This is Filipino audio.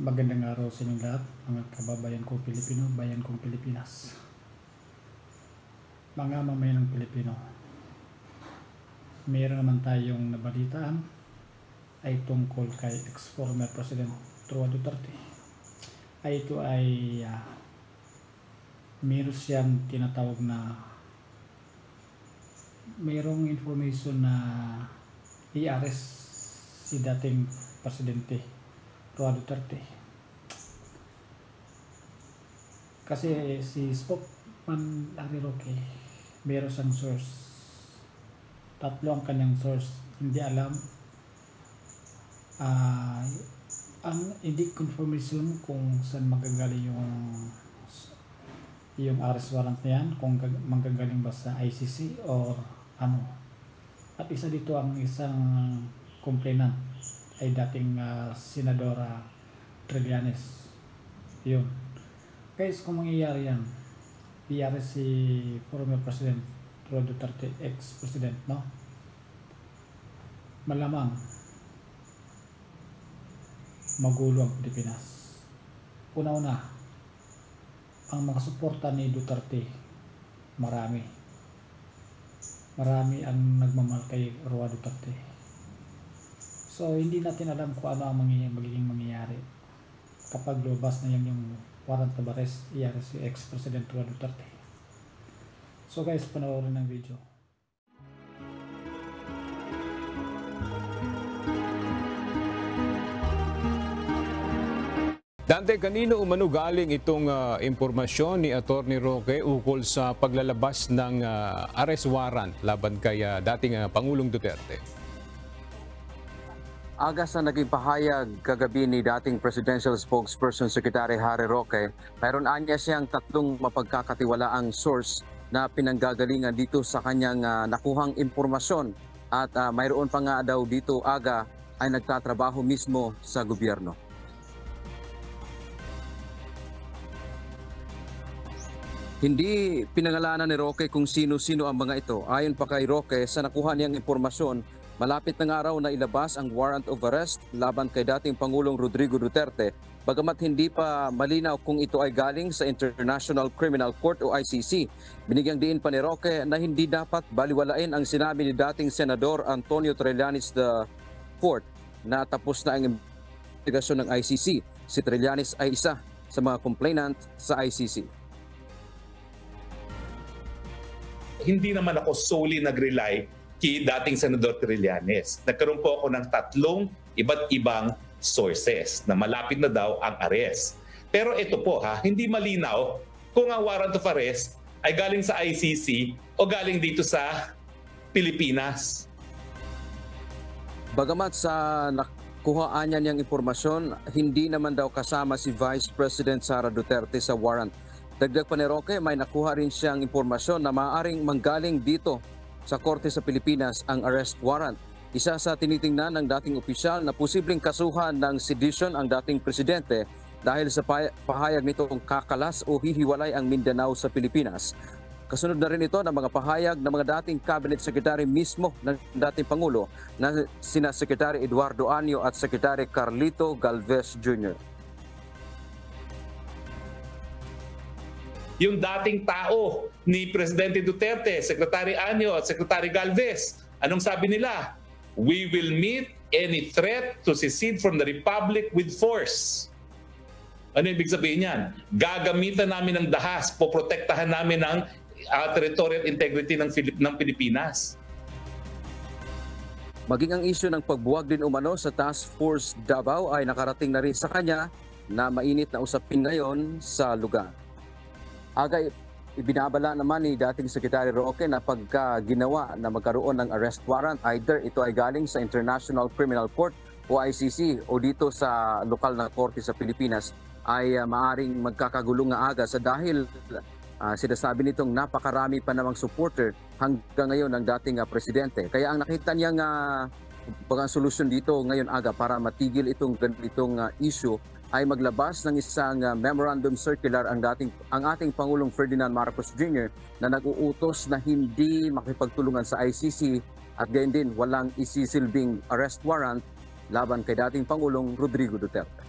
Magandang araw sa inyong lahat, mga kababayan kong Pilipino, bayan kong Pilipinas. Mga mamayan ng Pilipino, mayroon naman tayong nabalitaan ay tungkol kay ex-former President Roa Duterte. Ito ay mayroon siyang tinatawag na mayroong information na i-arrest si dating Presidente Roa Duterte. Kasi si spokesman Harry Roque, meron siyang source. Tatlo ang kanyang source. Hindi alam. Ang hindi confirmation kung saan magagaling yung arrest warrant na yan, kung magagaling ba sa ICC or ano. At isa dito ang isang complainant ay dating Senadora Trillanes. Yun. Guys, kung mangyayari yan, i-arrest si former President Roa Duterte, ex-president, no? Malamang magulo ang Pilipinas. Una-una, ang mga suporta ni Duterte, marami ang nagmamahal kay Roa Duterte. So, hindi natin alam kung ano ang magiging mangyayari kapag lumabas na yung warrant of arrest, i-arrest si ex-president Roa Duterte. So guys, panoorin ng video. Dante, kanino umano galing itong impormasyon ni Atty. Roque ukol sa paglalabas ng arrest warrant laban kay dating Pangulong Duterte? Aga sa naging pahayag kagabi ni dating Presidential Spokesperson Secretary Harry Roque, mayroon anya siyang tatlong mapagkakatiwalaang source na pinanggagalingan dito sa kanyang nakuhang impormasyon at mayroon pa nga daw dito aga ay nagtatrabaho mismo sa gobyerno. Hindi pinangalanan ni Roque kung sino-sino ang mga ito. Ayon pa kay Roque, sa nakuha niyang impormasyon, malapit na nga raw na ilabas ang warrant of arrest laban kay dating Pangulong Rodrigo Duterte, bagamat hindi pa malinaw kung ito ay galing sa International Criminal Court o ICC. Binigyang diin pa ni Roque na hindi dapat baliwalain ang sinabi ni dating Senador Antonio Trillanes IV na tapos na ang investigasyon ng ICC. Si Trillanes ay isa sa mga complainant sa ICC. Hindi naman ako solely nag-rely kay dating Senador Trillanes. Nagkaroon po ako ng tatlong iba't ibang sources na malapit na daw ang arrest. Pero ito po hindi malinaw kung ang warrant of arrest ay galing sa ICC o galing dito sa Pilipinas. Bagamat sa nakuhaan niya niyang impormasyon, hindi naman daw kasama si Vice President Sara Duterte sa warrant. Dagdag pa ni Roque, may nakuha rin siyang impormasyon na maaaring manggaling dito sa Korte sa Pilipinas ang arrest warrant. Isa sa tinitingnan ng dating opisyal na posibleng kasuhan ng sedition ang dating presidente dahil sa pahayag nitong kakalas o hihiwalay ang Mindanao sa Pilipinas. Kasunod na rin ito ng mga pahayag ng mga dating cabinet secretary mismo ng dating Pangulo na sina Secretary Eduardo Anyo at Secretary Carlito Galvez Jr. Yung dating tao ni Presidente Duterte, Secretary Anyo at Secretary Galvez, anong sabi nila? We will meet any threat to secede from the Republic with force. Ano ibig sabihin yan? Gagamitan namin ng dahas, poprotektahan namin ang territorial integrity ng Pilipinas. Maging ang isyu ng pagbuwag din umano sa Task Force Davao ay nakarating na rin sa kanya na mainit na usapin ngayon sa lugar. Aga ibinabala naman ni dating Secretary Roque na pagka ginawa na magkaroon ng arrest warrant, either ito ay galing sa International Criminal Court o ICC o dito sa lokal na korte sa Pilipinas, ay maaring magkakagulong nga aga sa dahil sinasabi nitong napakarami pa namang supporter hanggang ngayon ng dating presidente. Kaya ang nakita niyang solusyon dito ngayon aga para matigil itong issue ay maglabas ng isang memorandum circular ang ating Pangulong Ferdinand Marcos Jr. na nag-uutos na hindi makipagtulungan sa ICC at gayon din walang isisilbing arrest warrant laban kay dating Pangulong Rodrigo Duterte.